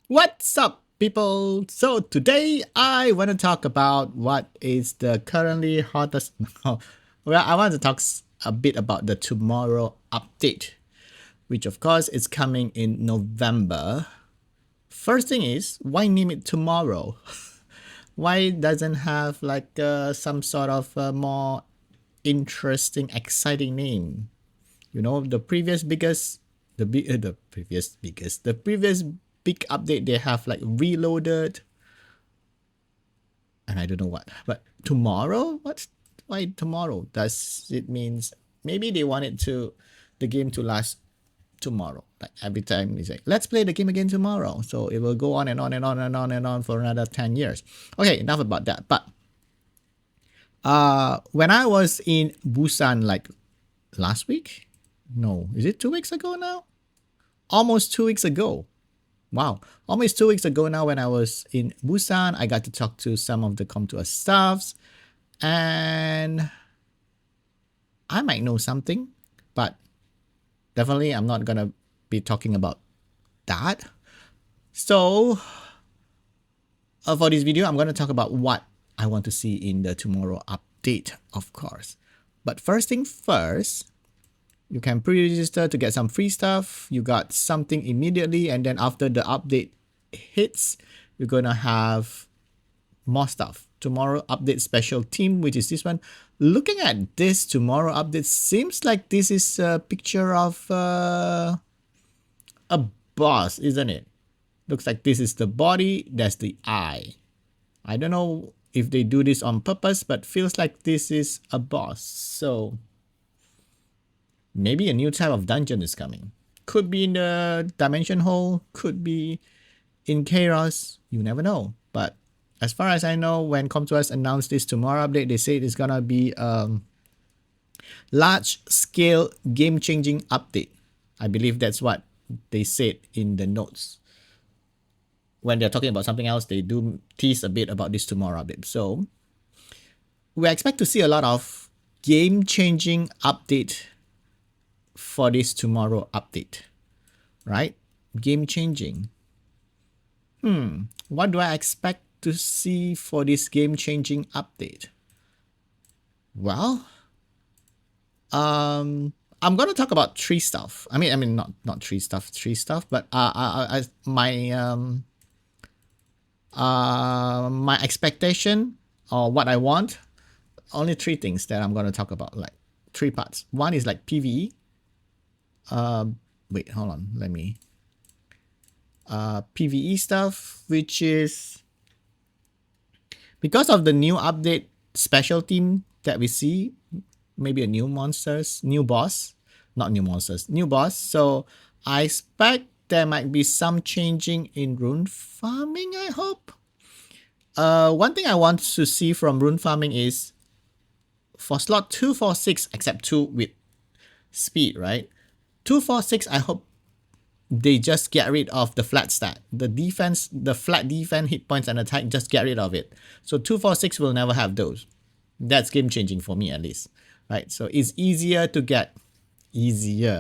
What's up, people? So today I want to talk about what is the currently hottest. Well, I want to talk a bit about the tomorrow update, which of course is coming in November. First thing is, why name it tomorrow? Why doesn't have like some sort of more interesting, exciting name? You know, the previous biggest, the previous biggest, the previous big update they have like reloaded, and I don't know what. But tomorrow, what's why tomorrow? Does it means maybe they wanted to the game to last tomorrow? Like every time they say, let's play the game again tomorrow, so it will go on and on and on and on and on for another 10 years. Okay, enough about that. But when I was in Busan like last week, no, is it 2 weeks ago now? Almost 2 weeks ago. Wow, almost 2 weeks ago now when I was in Busan, I got to talk to some of the Com2 staffs, and I might know something, but definitely I'm not gonna be talking about that. So for this video, I'm gonna talk about what I want to see in the tomorrow update, of course. But first thing first, you can pre-register to get some free stuff. You got something immediately, and then after the update hits, you're gonna have more stuff. Tomorrow update special team, which is this one. Looking at this tomorrow update, seems like this is a picture of a boss, isn't it? Looks like this is the body, that's the eye. I don't know if they do this on purpose, but feels like this is a boss. So maybe a new type of dungeon is coming. Could be in the dimension hole, could be in chaos, you never know. But as far as I know, when Com2 announced this tomorrow update, they said it's gonna be large scale game changing update. I believe that's what they said in the notes. When they're talking about something else, they do tease a bit about this tomorrow update. So we expect to see a lot of game changing update for this tomorrow update, right? Game changing. What do I expect to see for this game changing update? Well, I'm gonna talk about three stuff. I mean, not three stuff, but my expectation or what I want. Only three things that I'm gonna talk about, like three parts. One is like PVE. Wait, hold on. Let me. PVE stuff, which is because of the new update special team that we see, maybe a new monsters, new boss, not new monsters, new boss. So I expect there might be some changing in rune farming, I hope. One thing I want to see from rune farming is for slot 246, except 2 with speed, right? 246, I hope they just get rid of the flat stat. The defense, the flat defense, hit points, and attack, just get rid of it. So 246 will never have those. That's game changing for me at least, right? So it's easier to get the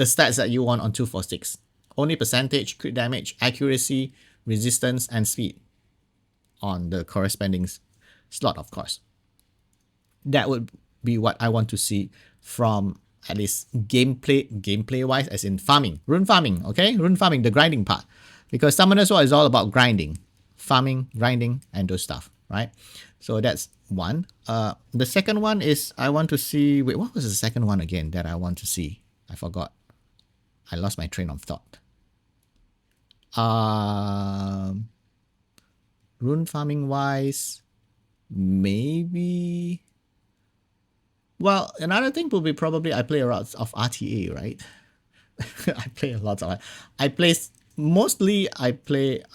stats that you want on 246. Only percentage, crit damage, accuracy, resistance, and speed on the corresponding slot, of course. That would be what I want to see from at least gameplay wise, as in farming, rune farming. Okay, rune farming, the grinding part, because Summoner's War is all about grinding, farming, grinding, and those stuff, right? So that's one. The second one is I want to see. Wait, what was the second one again that I want to see? I forgot. I lost my train of thought. Rune farming wise, maybe. Well, another thing will be probably I play a lot of RTA, right? I play a lot of. I play mostly. I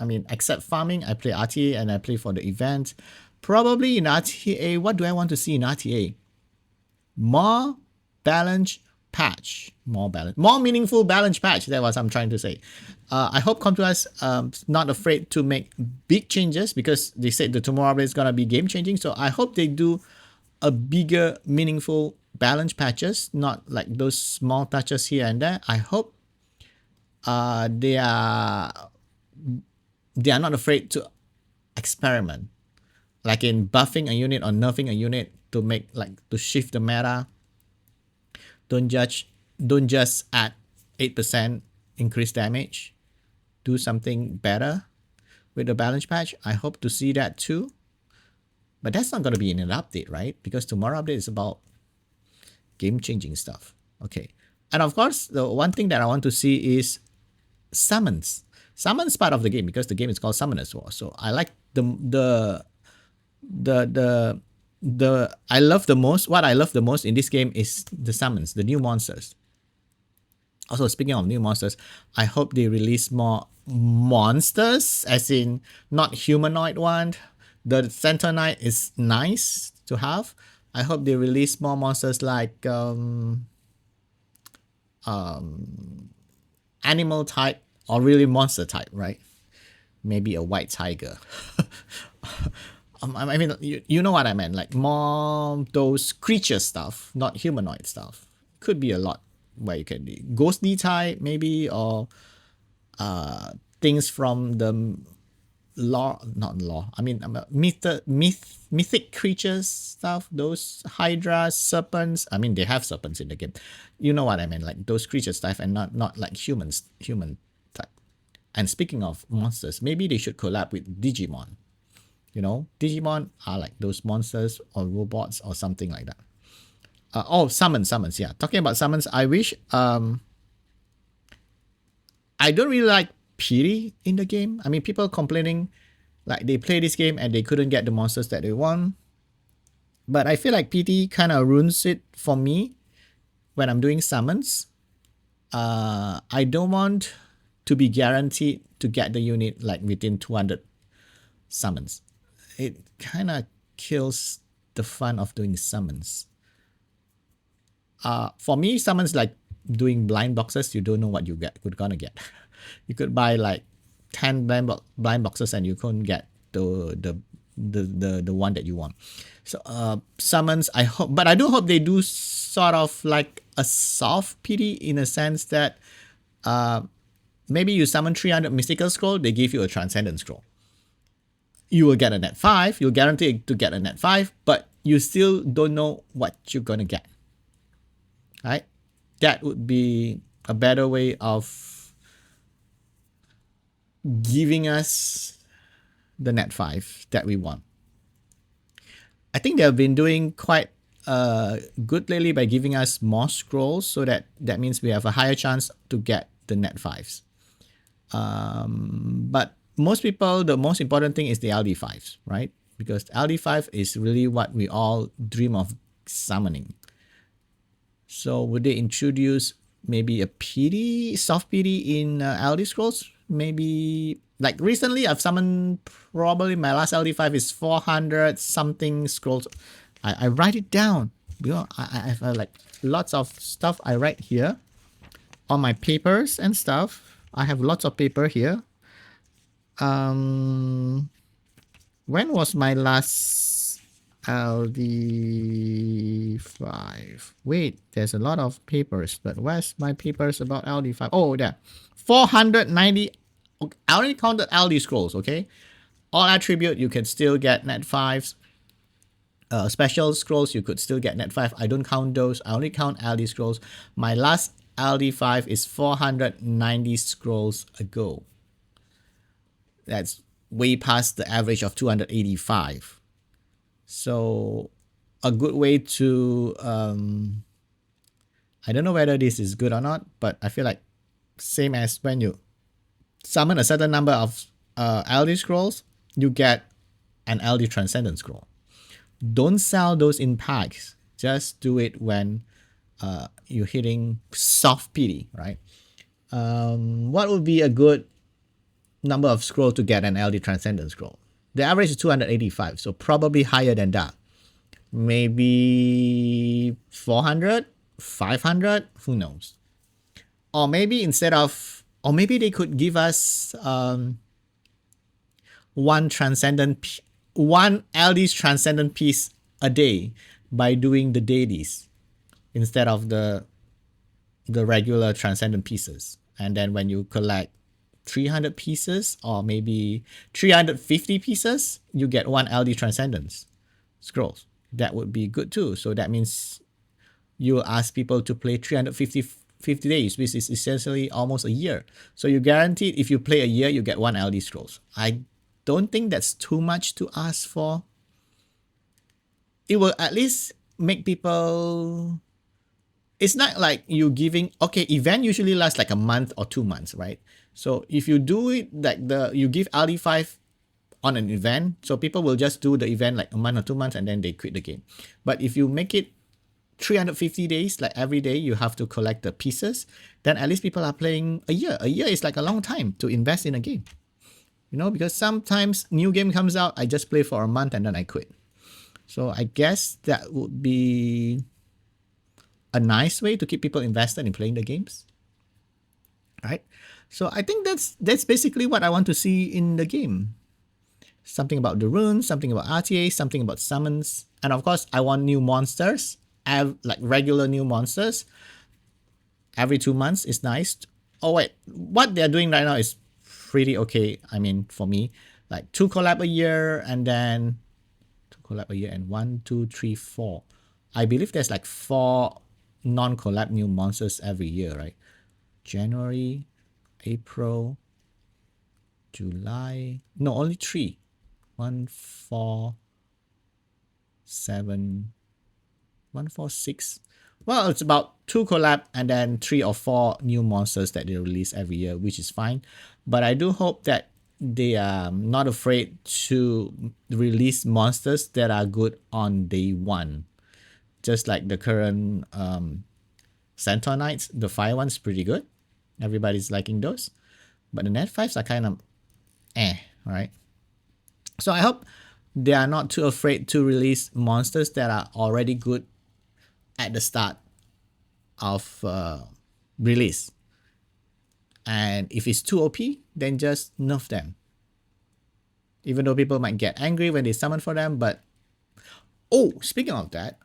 mean, except farming, I play RTA and I play for the event. Probably in RTA, what do I want to see in RTA? More balanced patch, more meaningful balance patch. That's what I'm trying to say. I hope Com2 not afraid to make big changes, because they said the tomorrow update is gonna be game changing. So I hope they do a bigger, meaningful balance patches, not like those small touches here and there. I hope they are not afraid to experiment, like in buffing a unit or nerfing a unit to make like to shift the meta. Don't judge. Don't just add 8% increased damage. Do something better with the balance patch. I hope to see that too. But that's not going to be in an update, right? Because tomorrow update is about game-changing stuff. Okay. And of course, the one thing that I want to see is summons. Summons part of the game because the game is called Summoners War. So I like the I love the most. What I love the most in this game is the summons, the new monsters. Also, speaking of new monsters, I hope they release more monsters, as in not humanoid one. The Center Knight is nice to have. I hope they release more monsters like animal type or really monster type, right? Maybe a white tiger. I mean, you know what I meant, like more those creature stuff, not humanoid stuff. Could be a lot where you can be ghostly type maybe, or things from the law, not law. I mean, mythic creatures stuff. Those hydras, serpents. I mean, they have serpents in the game. You know what I mean, like those creature stuff, and not like human type. And speaking of monsters, maybe they should collab with Digimon. You know, Digimon are like those monsters or robots or something like that. Summons. Yeah, talking about summons, I wish. I don't really like pity in the game. I mean, people complaining like they play this game and they couldn't get the monsters that they want. But I feel like pity kind of ruins it for me when I'm doing summons. I don't want to be guaranteed to get the unit like within 200 summons. It kind of kills the fun of doing summons. For me, summons like doing blind boxes. You don't know what you're gonna get. You could buy like 10 blind boxes and you couldn't get the one that you want. So summons, I hope, but I do hope they do sort of like a soft pity in a sense that maybe you summon 300 mystical scroll, they give you a transcendent scroll. You will get a net 5, you're guaranteed to get a net 5, but you still don't know what you're gonna get. Right? That would be a better way of giving us the net 5 that we want. I think they've been doing quite good lately by giving us more scrolls, so that means we have a higher chance to get the net 5s. But most people, the most important thing is the LD5s, right? Because LD5 is really what we all dream of summoning. So would they introduce maybe a PD, soft PD in LD scrolls? Maybe like recently I've summoned, probably my last LD5 is 400 something scrolls. I write it down. You know, I have like lots of stuff I write here on my papers and stuff. I have lots of paper here. When was my last LD5? Wait, there's a lot of papers, but where's my papers about LD5? Oh, there. 490. Okay, I already counted LD scrolls, okay? All attribute, you can still get net 5s. Special scrolls, you could still get net 5. I don't count those. I only count LD scrolls. My last LD5 is 490 scrolls ago. That's way past the average of 285. So a good way to I don't know whether this is good or not, but I feel like same as when you summon a certain number of LD scrolls, you get an LD Transcendent scroll. Don't sell those in packs. Just do it when you're hitting soft PD, right? What would be a good number of scroll to get an LD Transcendent scroll? The average is 285, so probably higher than that. Maybe 400, 500, who knows? Or maybe instead of, or maybe they could give us one LD's Transcendent piece a day by doing the dailies instead of the regular Transcendent pieces. And then when you collect 300 pieces or maybe 350 pieces, you get one LD Transcendence scrolls. That would be good too. So that means you ask people to play 350 days, which is essentially almost a year. So you guaranteed if you play a year, you get one LD scrolls. I don't think that's too much to ask for. It will at least make people. It's not like you giving, okay, event usually lasts like a month or 2 months, right? So if you do it like you give LD5 on an event, so people will just do the event like a month or 2 months and then they quit the game. But if you make it 350 days, like every day you have to collect the pieces, then at least people are playing a year. A year is like a long time to invest in a game. Because sometimes new game comes out, I just play for a month and then I quit. So I guess that would be a nice way to keep people invested in playing the games. Right? So I think that's basically what I want to see in the game. Something about the runes, something about RTA, something about summons, and of course I want new monsters, like regular new monsters. Every 2 months is nice. Oh wait, what they're doing right now is pretty okay. I mean, for me, like 2 collab a year, and then 2 collab a year, and 1, 2, 3, 4. I believe there's like 4 non-collab new monsters every year, right? January, April, July. No, only 3. 1, 4, 7, 1, 4, 6. Well, it's about 2 collab and then 3 or 4 new monsters that they release every year, which is fine. But I do hope that they are not afraid to release monsters that are good on day 1. Just like the current Centaur Knights, the fire one's pretty good. Everybody's liking those. But the net 5s are kind of right? So I hope they are not too afraid to release monsters that are already good at the start of release. And if it's too OP, then just nerf them. Even though people might get angry when they summon for them, but speaking of that,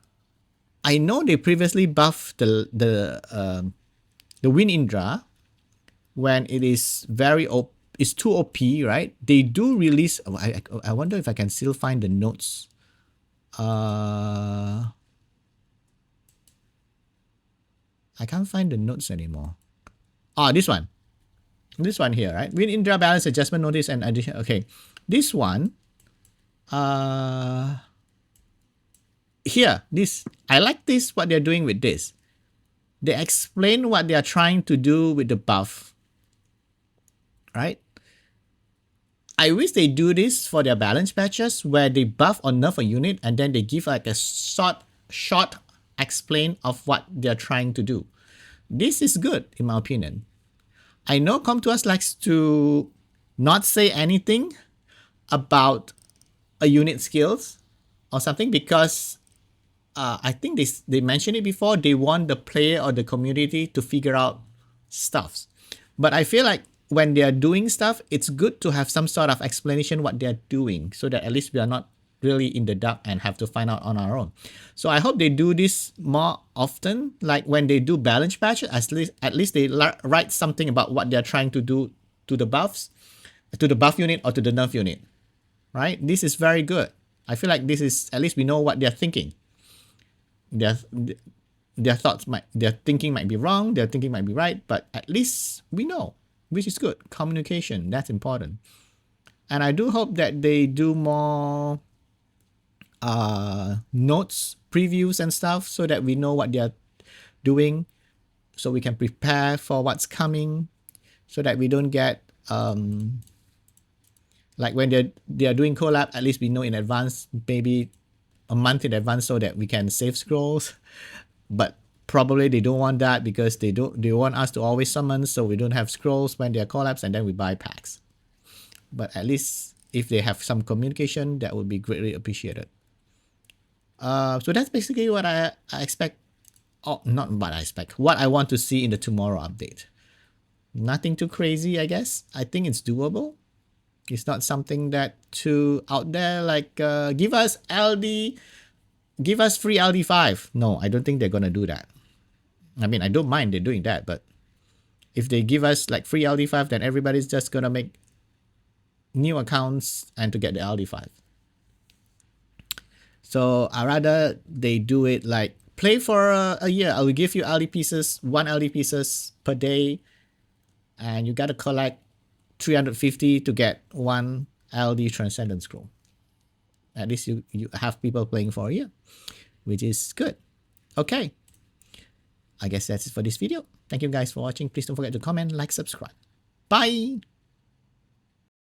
I know they previously buffed the Wind Indra when it is it's too OP, right? They do release. I wonder if I can still find the notes. I can't find the notes anymore. This one. This one here, right? Wind Indra balance adjustment notice and addition. Okay. This one. Here, this. I like this, what they're doing with this. They explain what they are trying to do with the buff. Right? I wish they do this for their balance patches where they buff or nerf a unit and then they give like a short explain of what they're trying to do. This is good in my opinion. I know Come To Us likes to not say anything about a unit skills or something because I think they mentioned it before. They want the player or the community to figure out stuffs. But I feel like when they are doing stuff, it's good to have some sort of explanation what they're doing so that at least we are not really in the dark and have to find out on our own. So I hope they do this more often. Like when they do balance patches, at least they write something about what they're trying to do to the buffs, to the buff unit or to the nerf unit. Right? This is very good. I feel like this is, at least we know what they're thinking. Their thinking might be wrong, their thinking might be right, but at least we know, which is good. Communication, that's important. And I do hope that they do more notes, previews and stuff so that we know what they're doing, so we can prepare for what's coming, so that we don't get like when they're doing collab, at least we know in advance, maybe a month in advance, so that we can save scrolls. But probably they don't want that because they want us to always summon, so we don't have scrolls when they're collabs, and then we buy packs. But at least if they have some communication, that would be greatly appreciated. So that's basically what I expect. Not what I expect. What I want to see in the tomorrow update. Nothing too crazy, I guess. I think it's doable. It's not something that too out there, like give us free LD5. No, I don't think they're gonna do that. I mean, I don't mind they're doing that, but if they give us like free LD5, then everybody's just gonna make new accounts and to get the LD5. So I rather they do it like play for a year. I will give you LD pieces, 1 LD pieces per day, and you gotta collect 350 to get 1 LD Transcendence Scroll. At least you have people playing for a year, which is good. Okay, I guess that's it for this video. Thank you guys for watching. Please don't forget to comment, like, subscribe. Bye!